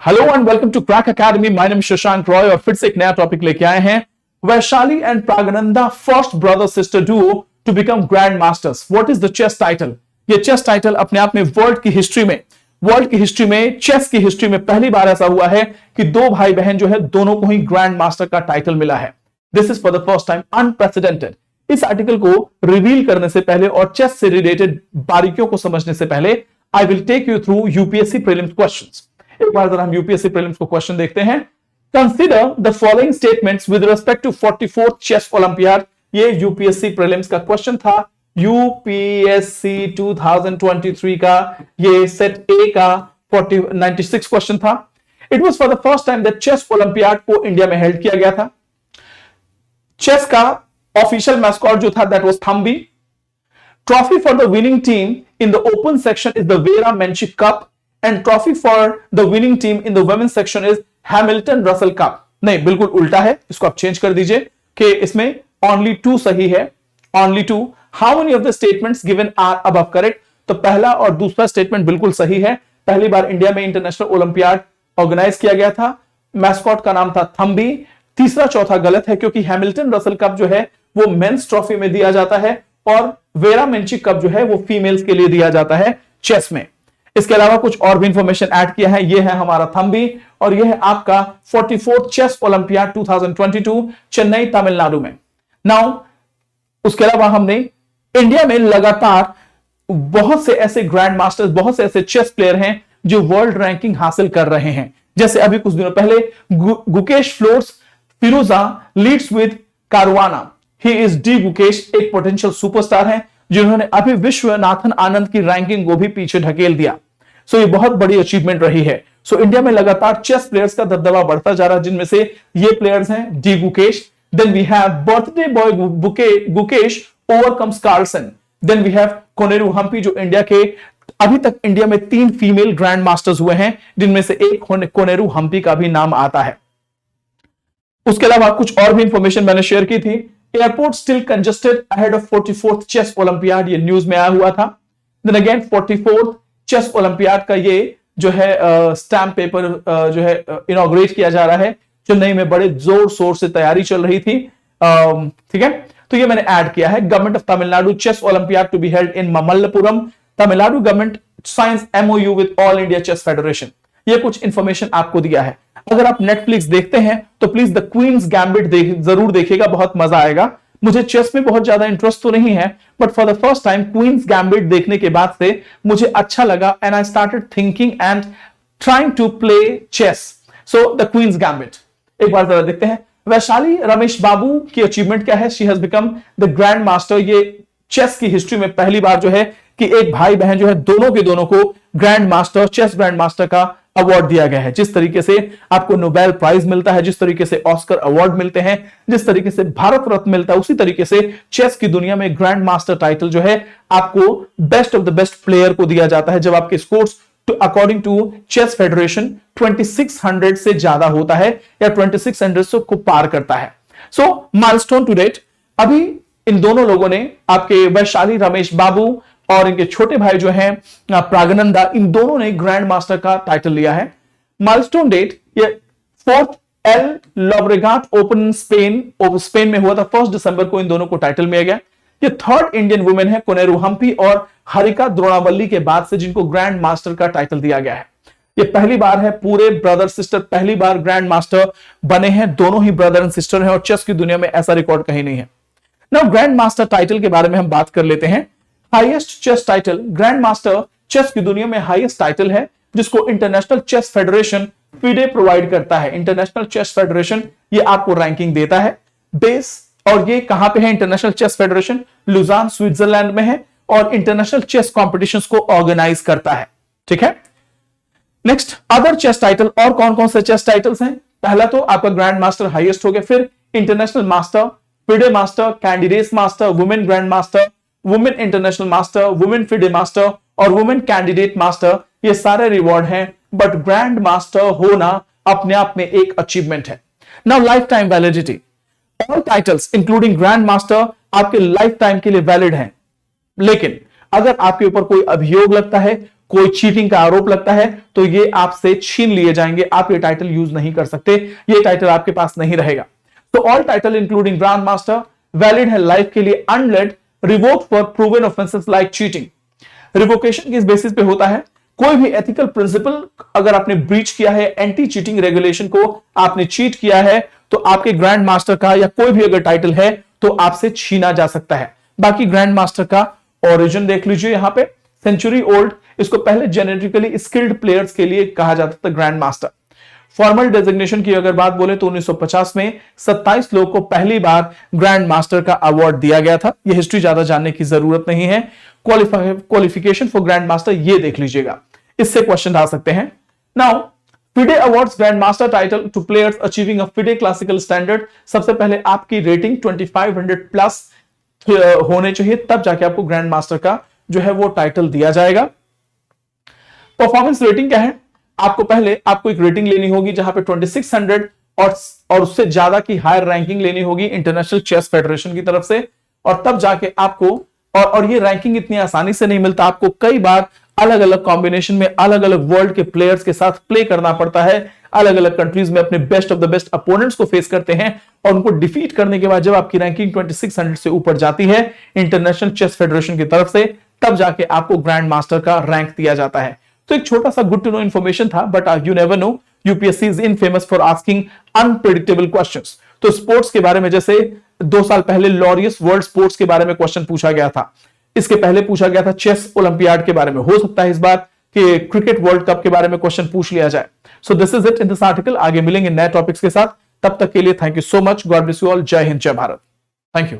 Hello and welcome to crack academy. My name Shashank Roy और फिर से एक नया टॉपिक लेके आए हैं। Vaishali and Praggnanandhaa first brother sister duo to become grand masters. What is the chess title? ये चेस टाइटल अपने आप में वर्ल्ड की हिस्ट्री में चेस की हिस्ट्री में पहली बार ऐसा हुआ है कि दो भाई बहन जो है दोनों को ही ग्रैंड मास्टर का टाइटल मिला है। This is for the first time, unprecedented. इस आर्टिकल को रिवील करने से पहले और चेस से रिलेटेड बारीकियों को समझने से पहले I will take you through UPSC prelims questions. एक बार जरा हम यूपीएससी प्रीलिम्स को क्वेश्चन देखते हैं। Consider the following statements with respect to 44th chess olympiad. ये यूपीएससी प्रीलिम्स का क्वेश्चन था, यूपीएससी 2023 का ये सेट ए का 96 क्वेश्चन था। It was for the first time that chess olympiad को इंडिया में हेल्ड किया गया था। चेस का ऑफिशियल मैस्कॉट जो था that was Thambi. Trophy for the winning team in the open section is the Vera Menchik cup and trophy for the winning team in the women's section is Hamilton Russell Cup। नहीं, बिल्कुल उल्टा है, इसको आप change कर दीजिए कि इसमें only 2 सही है, only 2। How many of the statements given are above correct? तो पहला और दूसरा स्टेटमेंट बिल्कुल सही है। पहली बार इंडिया में इंटरनेशनल ओलंपियाड ऑर्गेनाइज किया गया था, मैस्कॉट का नाम था थम्बी। तीसरा चौथा गलत है क्योंकि हैमिल्टन रसल कप जो है वो मेंस ट्रॉफी में दिया जाता है और वेरा मेंशिक कप जो है वो फीमेल्स के लिए दिया जाता है चेस में। इसके अलावा कुछ और भी इंफॉर्मेशन ऐड किया है। यह है हमारा थम्बी और यह है आपका 44th chess olympiad 2022 Chennai Tamil Nadu में। नाउ उसके अलावा हमने इंडिया में लगातार बहुत से ऐसे ग्रैंड मास्टर्स, बहुत से ऐसे चेस प्लेयर हैं जो वर्ल्ड रैंकिंग हासिल कर रहे हैं। जैसे अभी कुछ दिनों पहले Gukesh floors Firouzja leads with Caruana. He is D Gukesh, एक पोटेंशियल सुपरस्टार है जिन्होंने अभी विश्वनाथन आनंद की रैंकिंग को भी पीछे ढकेल दिया। सो ये बहुत बड़ी अचीवमेंट रही है। सो इंडिया में लगातार चेस प्लेयर्स का दबदबा बढ़ता जा रहा है, जिनमें से ये प्लेयर्स हैं D Gukesh, then we have birthday boy Gukesh overcomes Carlsen, then we have Koneru Humpy जो इंडिया के अभी तक इंडिया में 3 फीमेल ग्रैंड मास्टर्स हुए हैं, जिनमें से एक कोनेरू हम्पी का भी नाम आता है। उसके अलावा कुछ और भी इंफॉर्मेशन मैंने शेयर की थी। Airport still congested ahead of 44th chess olympiad, ये न्यूज में आया हुआ था। Then again 44th chess olympiad का ये जो है स्टैम्प पेपर जो है इनॉग्रेट किया जा रहा है। चेन्नई में बड़े जोर शोर से तैयारी चल रही थी, ठीक है। तो ये मैंने ऐड किया है। Government of Tamil Nadu chess olympiad to be held in Mamallapuram. Tamil Nadu government science MOU with all India chess federation. ये कुछ इंफॉर्मेशन आपको दिया है। अगर आप नेटफ्लिक्स देखते हैं तो प्लीज द क्वींस गैम्बिट जरूर देखिएगा, बहुत मजा आएगा। मुझे चेस में बहुत ज्यादा इंटरेस्ट तो नहीं है, but for the first time Queen's Gambit देखने के बाद से मुझे अच्छा लगा and I started thinking and trying to play chess. So the Queen's Gambit एक बार जरा देखते हैं। वैशाली रमेश बाबू की अचीवमेंट क्या है? She has become the grand master. ये चेस की हिस्ट्री में पहली बार जो है कि एक भाई बहन जो है दोनों के दोनों को grand master, chess grand master का अवार्ड दिया गया है। जिस तरीके से आपको नोबेल प्राइज मिलता है, जिस तरीके से ऑस्कर अवार्ड मिलते हैं, जिस तरीके से भारत रत्न मिलता है, उसी तरीके से चेस की दुनिया में ग्रैंड मास्टर टाइटल जो है आपको best of the best player को दिया जाता है जब आपके scores according to chess federation 2600 से ज्यादा होता है या 2600 को पार करता है। सो माइलस्टोन टू डेट, अभी इन दोनों लोगों ने, आपके वैशाली रमेश बाबू और इनके छोटे भाई जो हैं प्रागनंदा, इन दोनों ने ग्रैंड मास्टर का टाइटल लिया है। माइलस्टोन डेट, ये 4th एल लोब्रेगाट ओपन स्पेन में हुआ था। 1 दिसंबर को इन दोनों को टाइटल मिला गया। ये 3rd इंडियन वुमेन है कोनेरू हम्पी और हरिका द्रोणावल्ली के बाद से जिनको ग्रैंड मास्टर का टाइटल दिया गया है। ये पहली बार है, पूरे ब्रदर सिस्टर पहली बार ग्रैंड मास्टर बने हैं। दोनों ही ब्रदर एंड सिस्टर हैं और चेस की दुनिया में ऐसा रिकॉर्ड कहीं नहीं है। नाउ ग्रैंड मास्टर टाइटल के बारे में हम बात कर लेते हैं। Highest chess title, grand master chess की दुनिया में हाईएस्ट टाइटल है जिसको international chess federation FIDE provide करता है। इंटरनेशनल चेस फेडरेशन ये आपको रैंकिंग देता है बेस, और ये कहां पे है? International chess federation Lausanne Switzerland में है और इंटरनेशनल चेस कॉम्पिटिशंस को ऑर्गेनाइज करता है, ठीक है। नेक्स्ट, अदर चेस टाइटल, और कौन कौन से चेस टाइटल्स हैं? पहला तो आपका ग्रैंड मास्टर हाईएस्ट हो गया, फिर international master, FIDE master, candidates master, women grand master, women international master, women FIDE master और वुमेन कैंडिडेट मास्टर। ये सारे रिवॉर्ड हैं, बट ग्रैंड मास्टर होना अपने आप में एक अचीवमेंट है। Now life time validity, all titles including grand master आपके लाइफ टाइम के लिए वैलिड हैं, लेकिन अगर आपके ऊपर कोई अभियोग लगता है, कोई चीटिंग का आरोप लगता है तो ये आपसे छीन लिए जाएंगे, आप ये टाइटल यूज नहीं कर सकते, ये टाइटल आपके पास नहीं रहेगा। तो all title including grand master valid है लाइफ के लिए unless revoke for proven offences like cheating. Revocation किस बेसिस पे होता है? कोई भी एथिकल प्रिंसिपल अगर आपने ब्रीच किया है, एंटी चीटिंग रेगुलेशन को आपने चीट किया है, तो आपके ग्रैंड मास्टर का या कोई भी अगर टाइटल है तो आपसे छीना जा सकता है। बाकी ग्रैंड मास्टर का ओरिजिन देख लीजिए यहां पे, सेंचुरी ओल्ड, इसको पहले जेनेटिकली स्किल्ड प्लेयर्स के लिए कहा जाता था ग्रैंड मास्टर। फॉर्मल डेजिग्नेशन की अगर बात बोले तो 1950 में 27 लोगों को पहली बार ग्रैंड मास्टर का अवार्ड दिया गया था। यह हिस्ट्री ज्यादा जानने की जरूरत नहीं है। क्वालिफिकेशन फॉर ग्रैंड मास्टर ये देख लीजिएगा, इससे क्वेश्चन आ सकते हैं। Now FIDE awards grand master title two players achieving a FIDE classical standard. सबसे पहले आपकी रेटिंग 2500 प्लस होने चाहिए, तब जाके आपको ग्रैंड मास्टर का जो है वो टाइटल दिया जाएगा। परफॉर्मेंस रेटिंग क्या है? आपको एक रेटिंग लेनी होगी जहां पे 2600 और उससे ज्यादा की हायर रैंकिंग लेनी होगी इंटरनेशनल चेस फेडरेशन की तरफ से, और तब जाके आपको और ये रैंकिंग इतनी आसानी से नहीं मिलता, आपको कई बार अलग अलग कॉम्बिनेशन में अलग अलग वर्ल्ड के प्लेयर्स के साथ प्ले करना पड़ता है, अलग अलग कंट्रीज में अपने best of the best opponents को फेस करते हैं, और उनको डिफीट करने के बाद जब आपकी रैंकिंग 2600 से ऊपर जाती है इंटरनेशनल चेस फेडरेशन की तरफ से, तब जाके आपको ग्रैंड मास्टर का रैंक दिया जाता है। तो एक छोटा सा गुड टू नो इंफॉर्मेशन था, but you never know, UPSC is infamous for asking unpredictable questions. तो स्पोर्ट्स के बारे में जैसे 2 साल पहले लॉरियस वर्ल्ड स्पोर्ट्स के बारे में क्वेश्चन पूछा गया था, इसके पहले पूछा गया था चेस ओलंपियाड के बारे में, हो सकता है इस बार कि क्रिकेट वर्ल्ड कप के बारे में क्वेश्चन पूछ लिया जाए। So this is it in this article. आगे मिलेंगे नए टॉपिक्स के साथ, तब तक के लिए thank you so much. God bless you all. जय हिंद, जय भारत। Thank you.